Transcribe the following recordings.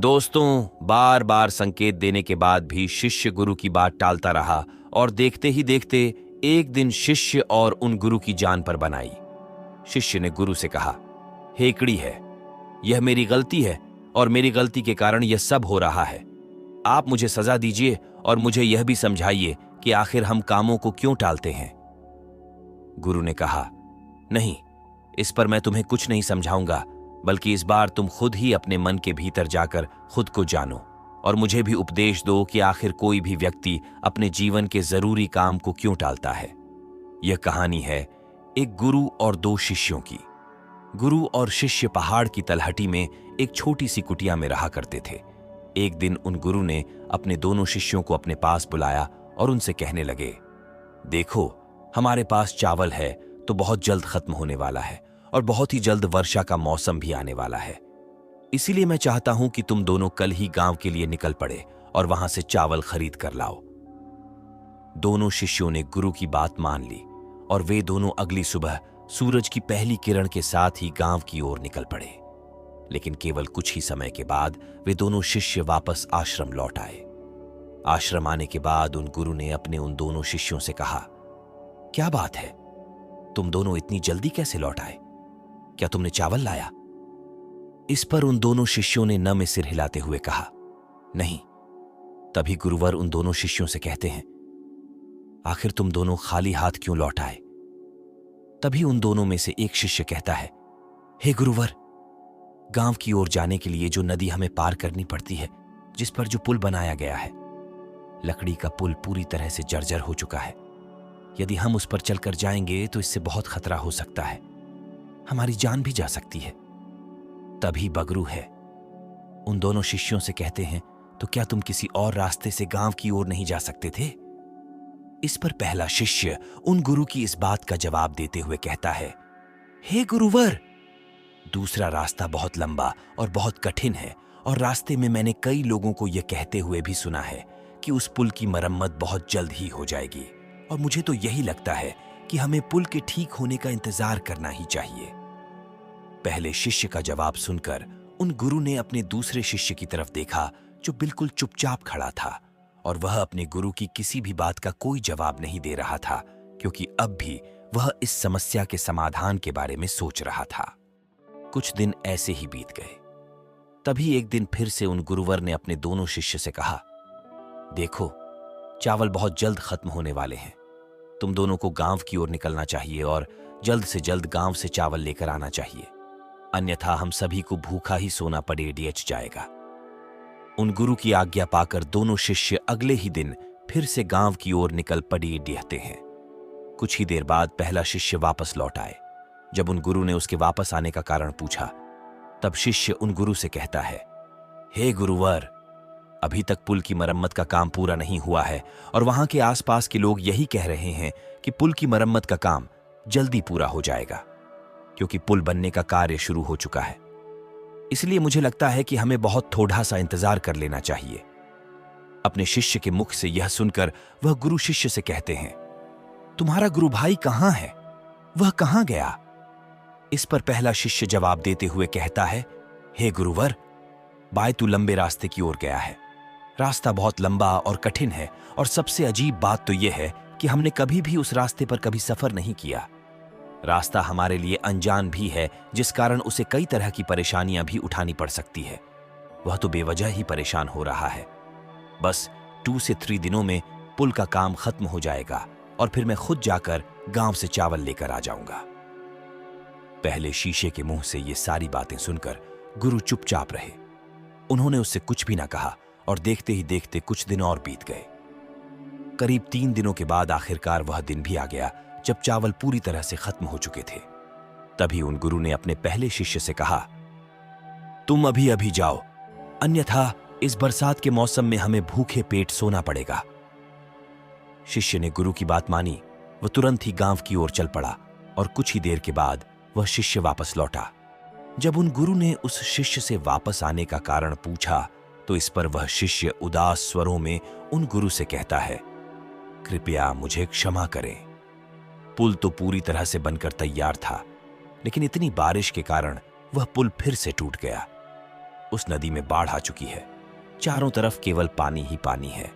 दोस्तों, बार बार संकेत देने के बाद भी शिष्य गुरु की बात टालता रहा और देखते ही देखते एक दिन शिष्य और उन गुरु की जान पर बनाई। शिष्य ने गुरु से कहा, हेकड़ी है, यह मेरी गलती है और मेरी गलती के कारण यह सब हो रहा है। आप मुझे सजा दीजिए और मुझे यह भी समझाइए कि आखिर हम कामों को क्यों टालते हैं। गुरु ने कहा, नहीं, इस पर मैं तुम्हें कुछ नहीं समझाऊंगा, बल्कि इस बार तुम खुद ही अपने मन के भीतर जाकर खुद को जानो और मुझे भी उपदेश दो कि आखिर कोई भी व्यक्ति अपने जीवन के जरूरी काम को क्यों टालता है। यह कहानी है एक गुरु और दो शिष्यों की। गुरु और शिष्य पहाड़ की तलहटी में एक छोटी सी कुटिया में रहा करते थे। एक दिन उन गुरु ने अपने दोनों शिष्यों को अपने पास बुलाया और उनसे कहने लगे, देखो, हमारे पास चावल है तो बहुत जल्द खत्म होने वाला है और बहुत ही जल्द वर्षा का मौसम भी आने वाला है। इसीलिए मैं चाहता हूं कि तुम दोनों कल ही गांव के लिए निकल पड़े और वहां से चावल खरीद कर लाओ। दोनों शिष्यों ने गुरु की बात मान ली और वे दोनों अगली सुबह सूरज की पहली किरण के साथ ही गांव की ओर निकल पड़े। लेकिन केवल कुछ ही समय के बाद वे दोनों शिष्य वापस आश्रम लौट आए। आश्रम आने के बाद उन गुरु ने अपने उन दोनों शिष्यों से कहा, क्या बात है, तुम दोनों इतनी जल्दी कैसे लौट आए? क्या तुमने चावल लाया? इस पर उन दोनों शिष्यों ने न में सिर हिलाते हुए कहा, नहीं। तभी गुरुवर उन दोनों शिष्यों से कहते हैं, आखिर तुम दोनों खाली हाथ क्यों लौट आए? तभी उन दोनों में से एक शिष्य कहता है, हे गुरुवर, गांव की ओर जाने के लिए जो नदी हमें पार करनी पड़ती है, जिस पर जो पुल बनाया गया है, लकड़ी का पुल पूरी तरह से जर्जर हो चुका है। यदि हम उस पर चलकर जाएंगे तो इससे बहुत खतरा हो सकता है, हमारी जान भी जा सकती है। तभी बगरू है उन दोनों शिष्यों से कहते हैं, तो क्या तुम किसी और रास्ते से गांव की ओर नहीं जा सकते थे? इस पर पहला शिष्य उन गुरु की इस बात का जवाब देते हुए कहता है, हे गुरुवर, दूसरा रास्ता बहुत लंबा और बहुत कठिन है और रास्ते में मैंने कई लोगों को यह कहते हुए भी सुना है कि उस पुल की मरम्मत बहुत जल्द ही हो जाएगी और मुझे तो यही लगता है कि हमें पुल के ठीक होने का इंतजार करना ही चाहिए। पहले शिष्य का जवाब सुनकर उन गुरु ने अपने दूसरे शिष्य की तरफ देखा, जो बिल्कुल चुपचाप खड़ा था और वह अपने गुरु की किसी भी बात का कोई जवाब नहीं दे रहा था, क्योंकि अब भी वह इस समस्या के समाधान के बारे में सोच रहा था। कुछ दिन ऐसे ही बीत गए। तभी एक दिन फिर से उन गुरुवर ने अपने दोनों शिष्य से कहा, देखो, चावल बहुत जल्द खत्म होने वाले हैं। तुम दोनों को गांव की ओर निकलना चाहिए और जल्द से जल्द गांव से चावल लेकर आना चाहिए, अन्यथा हम सभी को भूखा ही सोना पड़ेच जाएगा। उन गुरु की आज्ञा पाकर दोनों शिष्य अगले ही दिन फिर से गांव की ओर निकल पड़ेते हैं। कुछ ही देर बाद पहला शिष्य वापस लौट आए। जब उन गुरु ने उसके वापस आने का कारण पूछा, तब शिष्य उन गुरु से कहता है, हे गुरुवर, अभी तक पुल की मरम्मत का काम पूरा नहीं हुआ है और वहां के आसपास के लोग यही कह रहे हैं कि पुल की मरम्मत का काम जल्दी पूरा हो जाएगा, क्योंकि पुल बनने का कार्य शुरू हो चुका है। इसलिए मुझे लगता है कि हमें बहुत थोड़ा सा इंतजार कर लेना चाहिए। अपने शिष्य के मुख से यह सुनकर वह गुरु शिष्य से कहते हैं, तुम्हारा गुरु भाई कहां है? वह कहां गया? इस पर पहला शिष्य जवाब देते हुए कहता है, हे गुरुवर, भाई तू लंबे रास्ते की ओर गया है। रास्ता बहुत लंबा और कठिन है और सबसे अजीब बात तो यह है कि हमने कभी भी उस रास्ते पर कभी सफर नहीं किया। रास्ता हमारे लिए अनजान भी है, जिस कारण उसे कई तरह की परेशानियां भी उठानी पड़ सकती है। वह तो बेवजह ही परेशान हो रहा है। बस 2 से 3 दिनों में पुल का काम खत्म हो जाएगा और फिर मैं खुद जाकर गांव से चावल लेकर आ जाऊंगा। पहले शीशे के मुंह से ये सारी बातें सुनकर गुरु चुपचाप रहे। उन्होंने उससे कुछ भी ना कहा और देखते ही देखते कुछ दिन और बीत गए। करीब 3 दिनों के बाद आखिरकार वह दिन भी आ गया जब चावल पूरी तरह से खत्म हो चुके थे। तभी उन गुरु ने अपने पहले शिष्य से कहा, तुम अभी अभी जाओ, अन्यथा इस बरसात के मौसम में हमें भूखे पेट सोना पड़ेगा। शिष्य ने गुरु की बात मानी। वह तुरंत ही गांव की ओर चल पड़ा और कुछ ही देर के बाद वह शिष्य वापस लौटा। जब उन गुरु ने उस शिष्य से वापस आने का कारण पूछा, तो इस पर वह शिष्य उदास स्वरों में उन गुरु से कहता है, कृपया मुझे क्षमा करें। पुल तो पूरी तरह से बनकर तैयार था, लेकिन इतनी बारिश के कारण वह पुल फिर से टूट गया। उस नदी में बाढ़ आ चुकी है। चारों तरफ केवल पानी ही पानी है।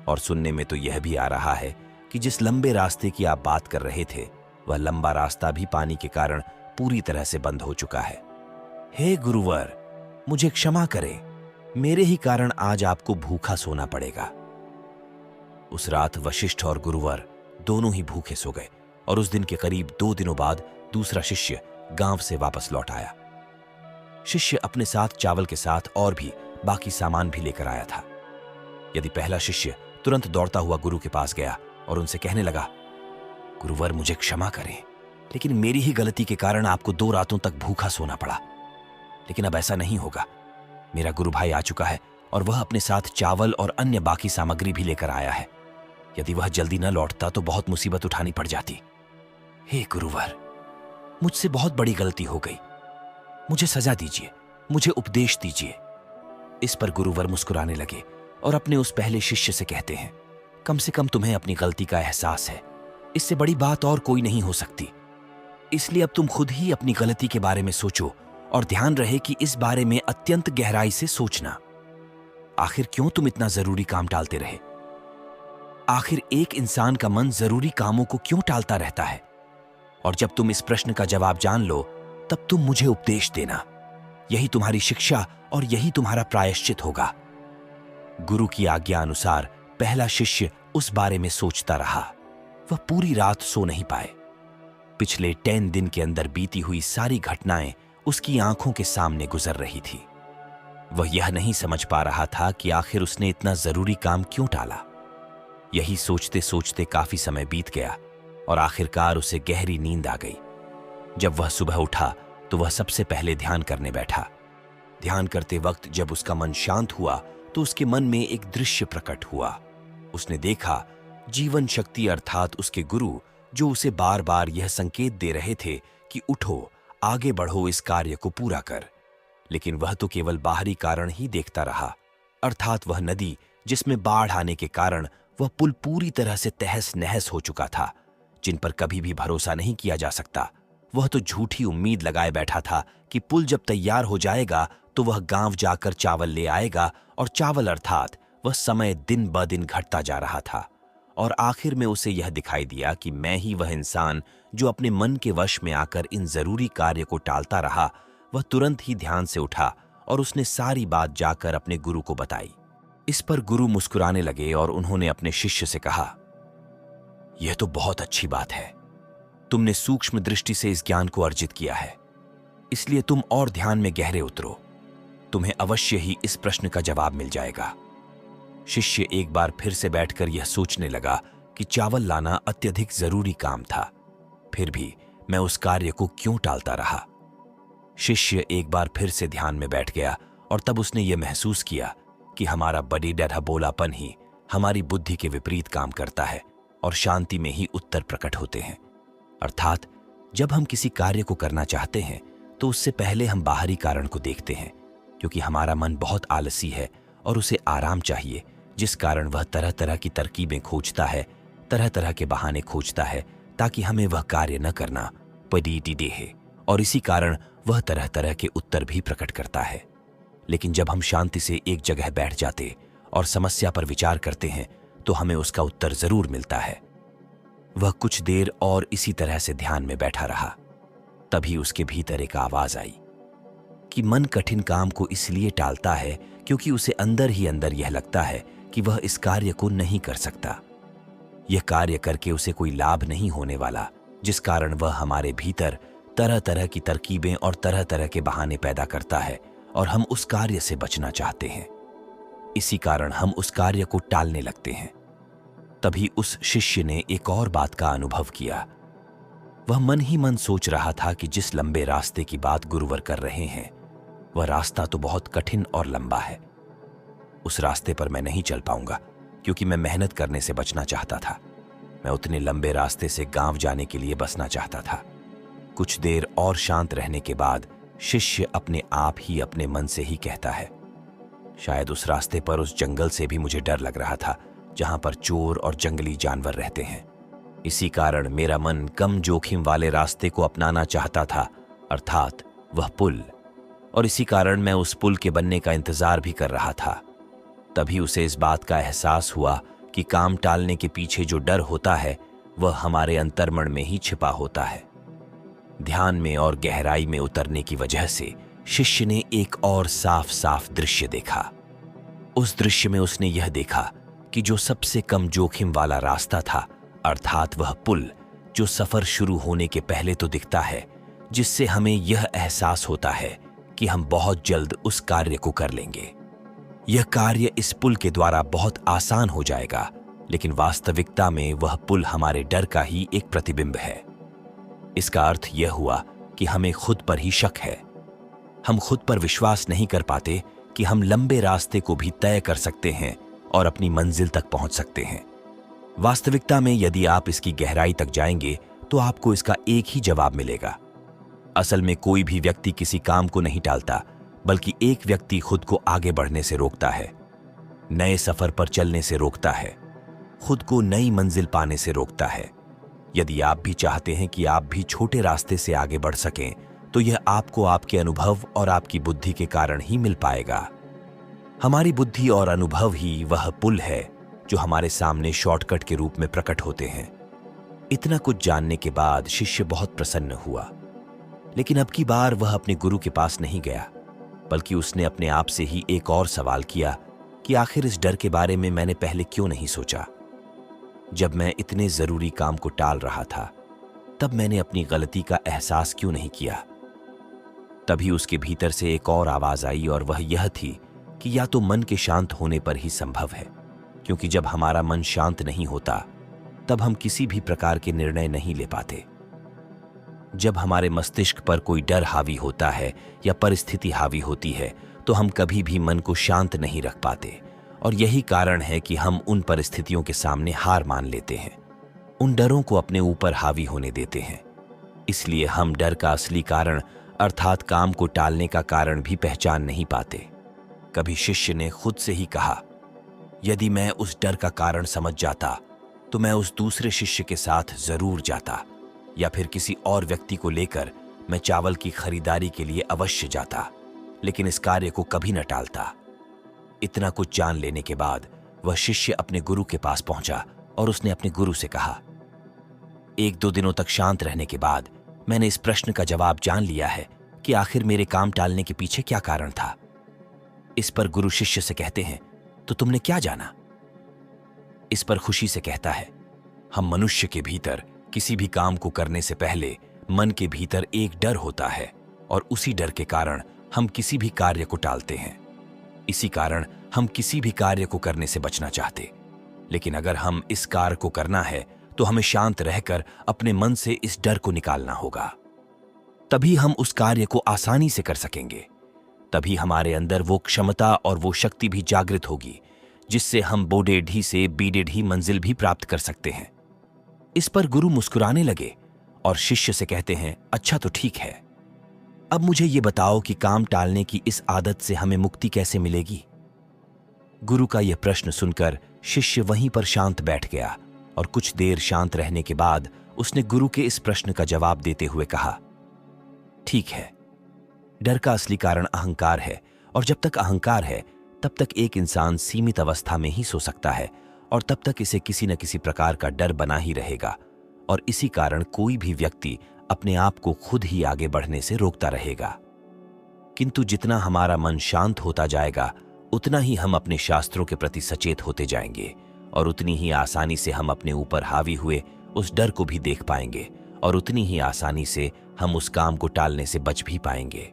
और सुनने में तो यह भी आ रहा है कि जिस लंबे रास्ते की आप बात कर रहे थे, वह लंबा रास्ता भी पानी के कारण पूरी तरह से बंद हो चुका है। हे गुरुवर, मुझे क्षमा करें, मेरे ही कारण आज आपको भूखा सोना पड़ेगा। उस रात वशिष्ठ और गुरुवर दोनों ही भूखे सो गए और उस दिन के करीब 2 दिनों बाद दूसरा शिष्य गांव से वापस लौट आया। शिष्य अपने साथ चावल के साथ और भी बाकी सामान भी लेकर आया था। यदि पहला शिष्य तुरंत दौड़ता हुआ गुरु के पास गया और उनसे कहने लगा, गुरुवर मुझे क्षमा करें, लेकिन मेरी ही गलती के कारण आपको 2 रातों तक भूखा सोना पड़ा। लेकिन अब ऐसा नहीं होगा। मेरा गुरु भाई आ चुका है और वह अपने साथ चावल और अन्य बाकी सामग्री भी लेकर आया है। यदि वह जल्दी न लौटता तो बहुत मुसीबत उठानी पड़ जाती। हे गुरुवर, मुझसे बहुत बड़ी गलती हो गई, मुझे सजा दीजिए, मुझे उपदेश दीजिए। इस पर गुरुवर मुस्कुराने लगे और अपने उस पहले शिष्य से कहते हैं, कम से कम तुम्हें अपनी गलती का एहसास है, इससे बड़ी बात और कोई नहीं हो सकती। इसलिए अब तुम खुद ही अपनी गलती के बारे में सोचो और ध्यान रहे कि इस बारे में अत्यंत गहराई से सोचना। आखिर क्यों तुम इतना जरूरी काम टालते रहे? आखिर एक इंसान का मन जरूरी कामों को क्यों टालता रहता है? और जब तुम इस प्रश्न का जवाब जान लो, तब तुम मुझे उपदेश देना। यही तुम्हारी शिक्षा और यही तुम्हारा प्रायश्चित होगा। गुरु की आज्ञा अनुसार पहला शिष्य उस बारे में सोचता रहा। वह पूरी रात सो नहीं पाए। पिछले 10 दिन के अंदर बीती हुई सारी घटनाएं उसकी आंखों के सामने गुजर रही थी। वह यह नहीं समझ पा रहा था कि आखिर उसने इतना जरूरी काम क्यों टाला। यही सोचते सोचते काफी समय बीत गया और आखिरकार उसे गहरी नींद आ गई। जब वह सुबह उठा तो वह सबसे पहले ध्यान करने बैठा। ध्यान करते वक्त जब उसका मन शांत हुआ तो उसके मन में एक दृश्य प्रकट हुआ। उसने देखा जीवन शक्ति अर्थात उसके गुरु, जो उसे बार बार यह संकेत दे रहे थे कि उठो, आगे बढ़ो, इस कार्य को पूरा कर। लेकिन वह तो केवल बाहरी कारण ही देखता रहा, अर्थात वह नदी जिसमें बाढ़ आने के कारण वह पुल पूरी तरह से तहस नहस हो चुका था, जिन पर कभी भी भरोसा नहीं किया जा सकता। वह तो झूठी उम्मीद लगाए बैठा था कि पुल जब तैयार हो जाएगा तो वह गांव जाकर चावल ले आएगा, और चावल अर्थात वह समय दिन ब दिन घटता जा रहा था। और आखिर में उसे यह दिखाई दिया कि मैं ही वह इंसान जो अपने मन के वश में आकर इन जरूरी कार्य को टालता रहा। वह तुरंत ही ध्यान से उठा और उसने सारी बात जाकर अपने गुरु को बताई। इस पर गुरु मुस्कुराने लगे और उन्होंने अपने शिष्य से कहा, यह तो बहुत अच्छी बात है। तुमने सूक्ष्म दृष्टि से इस ज्ञान को अर्जित किया है, इसलिए तुम और ध्यान में गहरे उतरो। तुम्हें अवश्य ही इस प्रश्न का जवाब मिल जाएगा। शिष्य एक बार फिर से बैठकर यह सोचने लगा कि चावल लाना अत्यधिक जरूरी काम था, फिर भी मैं उस कार्य को क्यों टालता रहा। शिष्य एक बार फिर से ध्यान में बैठ गया और तब उसने यह महसूस किया कि हमारा बड़ी डरा बोलापन ही हमारी बुद्धि के विपरीत काम करता है और शांति में ही उत्तर प्रकट होते हैं। अर्थात जब हम किसी कार्य को करना चाहते हैं तो उससे पहले हम बाहरी कारण को देखते हैं, क्योंकि हमारा मन बहुत आलसी है और उसे आराम चाहिए, जिस कारण वह तरह तरह की तरकीबें खोजता है, तरह तरह के बहाने खोजता है ताकि हमें वह कार्य न करना पड़ी देहे, और इसी कारण वह तरह तरह के उत्तर भी प्रकट करता है। लेकिन जब हम शांति से एक जगह बैठ जाते और समस्या पर विचार करते हैं तो हमें उसका उत्तर जरूर मिलता है। वह कुछ देर और इसी तरह से ध्यान में बैठा रहा। तभी उसके भीतर एक आवाज आई कि मन कठिन काम को इसलिए टालता है क्योंकि उसे अंदर ही अंदर यह लगता है कि वह इस कार्य को नहीं कर सकता। यह कार्य करके उसे कोई लाभ नहीं होने वाला, जिस कारण वह हमारे भीतर तरह तरह की तरकीबें और तरह तरह के बहाने पैदा करता है और हम उस कार्य से बचना चाहते हैं। इसी कारण हम उस कार्य को टालने लगते हैं। तभी उस शिष्य ने एक और बात का अनुभव किया। वह मन ही मन सोच रहा था कि जिस लंबे रास्ते की बात गुरुवर कर रहे हैं, वह रास्ता तो बहुत कठिन और लंबा है। उस रास्ते पर मैं नहीं चल पाऊंगा, क्योंकि मैं मेहनत करने से बचना चाहता था। मैं उतने लंबे रास्ते से गांव जाने के लिए बसना चाहता था। कुछ देर और शांत रहने के बाद शिष्य अपने आप ही अपने मन से ही कहता है, शायद उस रास्ते पर उस जंगल से भी मुझे डर लग रहा था, जहां पर चोर और जंगली जानवर रहते हैं। इसी कारण मेरा मन कम जोखिम वाले रास्ते को अपनाना चाहता था, अर्थात वह पुल। और इसी कारण मैं उस पुल के बनने का इंतजार भी कर रहा था। तभी उसे इस बात का एहसास हुआ कि काम टालने के पीछे जो डर होता है वह हमारे अंतर्मन में ही छिपा होता है। ध्यान में और गहराई में उतरने की वजह से शिष्य ने एक और साफ साफ दृश्य देखा। उस दृश्य में उसने यह देखा कि जो सबसे कम जोखिम वाला रास्ता था, अर्थात वह पुल जो सफर शुरू होने के पहले तो दिखता है, जिससे हमें यह एहसास होता है कि हम बहुत जल्द उस कार्य को कर लेंगे। यह कार्य इस पुल के द्वारा बहुत आसान हो जाएगा, लेकिन वास्तविकता में वह पुल हमारे डर का ही एक प्रतिबिंब है। इसका अर्थ यह हुआ कि हमें खुद पर ही शक है। हम खुद पर विश्वास नहीं कर पाते कि हम लंबे रास्ते को भी तय कर सकते हैं और अपनी मंजिल तक पहुंच सकते हैं। वास्तविकता में यदि आप इसकी गहराई तक जाएंगे तो आपको इसका एक ही जवाब मिलेगा। असल में कोई भी व्यक्ति किसी काम को नहीं टालता, बल्कि एक व्यक्ति खुद को आगे बढ़ने से रोकता है, नए सफर पर चलने से रोकता है, खुद को नई मंजिल पाने से रोकता है। यदि आप भी चाहते हैं कि आप भी छोटे रास्ते से आगे बढ़ सकें, तो यह आपको आपके अनुभव और आपकी बुद्धि के कारण ही मिल पाएगा। हमारी बुद्धि और अनुभव ही वह पुल है जो हमारे सामने शॉर्टकट के रूप में प्रकट होते हैं। इतना कुछ जानने के बाद शिष्य बहुत प्रसन्न हुआ, लेकिन अब की बार वह अपने गुरु के पास नहीं गया, बल्कि उसने अपने आप से ही एक और सवाल किया कि आखिर इस डर के बारे में मैंने पहले क्यों नहीं सोचा। जब मैं इतने जरूरी काम को टाल रहा था, तब मैंने अपनी गलती का एहसास क्यों नहीं किया। तभी उसके भीतर से एक और आवाज आई, और वह यह थी कि या तो मन के शांत होने पर ही संभव है, क्योंकि जब हमारा मन शांत नहीं होता तब हम किसी भी प्रकार के निर्णय नहीं ले पाते। जब हमारे मस्तिष्क पर कोई डर हावी होता है या परिस्थिति हावी होती है, तो हम कभी भी मन को शांत नहीं रख पाते, और यही कारण है कि हम उन परिस्थितियों के सामने हार मान लेते हैं, उन डरों को अपने ऊपर हावी होने देते हैं। इसलिए हम डर का असली कारण अर्थात काम को टालने का कारण भी पहचान नहीं पाते। कभी शिष्य ने खुद से ही कहा, यदि मैं उस डर का कारण समझ जाता तो मैं उस दूसरे शिष्य के साथ जरूर जाता, या फिर किसी और व्यक्ति को लेकर मैं चावल की खरीदारी के लिए अवश्य जाता, लेकिन इस कार्य को कभी न टालता। इतना कुछ जान लेने के बाद वह शिष्य अपने गुरु के पास पहुंचा और उसने अपने गुरु से कहा, 1-2 दिनों तक शांत रहने के बाद मैंने इस प्रश्न का जवाब जान लिया है कि आखिर मेरे काम टालने के पीछे क्या कारण था। इस पर गुरु शिष्य से कहते हैं, तो तुमने क्या जाना? इस पर खुशी से कहता है, हम मनुष्य के भीतर किसी भी काम को करने से पहले मन के भीतर एक डर होता है, और उसी डर के कारण हम किसी भी कार्य को टालते हैं। इसी कारण हम किसी भी कार्य को करने से बचना चाहते, लेकिन अगर हम इस कार्य को करना है तो हमें शांत रहकर अपने मन से इस डर को निकालना होगा। तभी हम उस कार्य को आसानी से कर सकेंगे। तभी हमारे अंदर वो क्षमता और वो शक्ति भी जागृत होगी, जिससे हम बोडेढ़ी से बीडेढ़ी मंजिल भी प्राप्त कर सकते हैं। इस पर गुरु मुस्कुराने लगे और शिष्य से कहते हैं, अच्छा तो ठीक है, अब मुझे ये बताओ कि काम टालने की इस आदत से हमें मुक्ति कैसे मिलेगी। गुरु का यह प्रश्न सुनकर शिष्य वहीं पर शांत बैठ गया, और कुछ देर शांत रहने के बाद उसने गुरु के इस प्रश्न का जवाब देते हुए कहा, ठीक है, डर का असली कारण अहंकार है, और जब तक अहंकार है तब तक एक इंसान सीमित अवस्था में ही सो सकता है, और तब तक इसे किसी न किसी प्रकार का डर बना ही रहेगा, और इसी कारण कोई भी व्यक्ति अपने आप को खुद ही आगे बढ़ने से रोकता रहेगा। किंतु जितना हमारा मन शांत होता जाएगा, उतना ही हम अपने शास्त्रों के प्रति सचेत होते जाएंगे, और उतनी ही आसानी से हम अपने ऊपर हावी हुए उस डर को भी देख पाएंगे, और उतनी ही आसानी से हम उस काम को टालने से बच भी पाएंगे।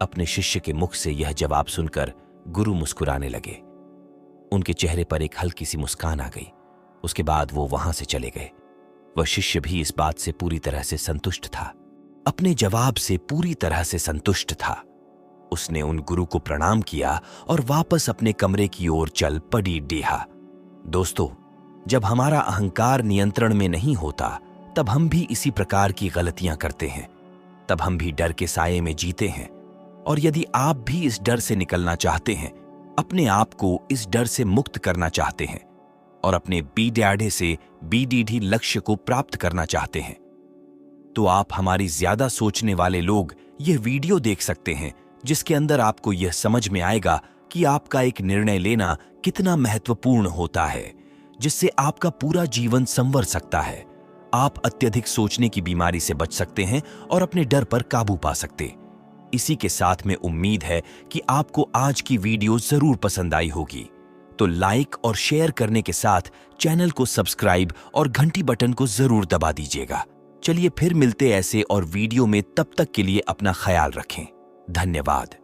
अपने शिष्य के मुख से यह जवाब सुनकर गुरु मुस्कुराने लगे। उनके चेहरे पर एक हल्की सी मुस्कान आ गई। उसके बाद वो वहां से चले गए। वह शिष्य भी इस बात से पूरी तरह से संतुष्ट था, अपने जवाब से पूरी तरह से संतुष्ट था। उसने उन गुरु को प्रणाम किया और वापस अपने कमरे की ओर चल पड़ी डेहा। दोस्तों, जब हमारा अहंकार नियंत्रण में नहीं होता, तब हम भी इसी प्रकार की गलतियां करते हैं। तब हम भी डर के साये में जीते हैं। और यदि आप भी इस डर से निकलना चाहते हैं, अपने आप को इस डर से मुक्त करना चाहते हैं, और अपने बीडैढ़े से बीडीढ़ी लक्ष्य को प्राप्त करना चाहते हैं, तो आप हमारी ज्यादा सोचने वाले लोग यह वीडियो देख सकते हैं, जिसके अंदर आपको यह समझ में आएगा कि आपका एक निर्णय लेना कितना महत्वपूर्ण होता है, जिससे आपका पूरा जीवन संवर सकता है। आप अत्यधिक सोचने की बीमारी से बच सकते हैं और अपने डर पर काबू पा सकते। इसी के साथ में उम्मीद है कि आपको आज की वीडियो जरूर पसंद आई होगी। तो लाइक और शेयर करने के साथ चैनल को सब्सक्राइब और घंटी बटन को जरूर दबा दीजिएगा। चलिए फिर मिलते ऐसे और वीडियो में, तब तक के लिए अपना ख्याल रखें। धन्यवाद।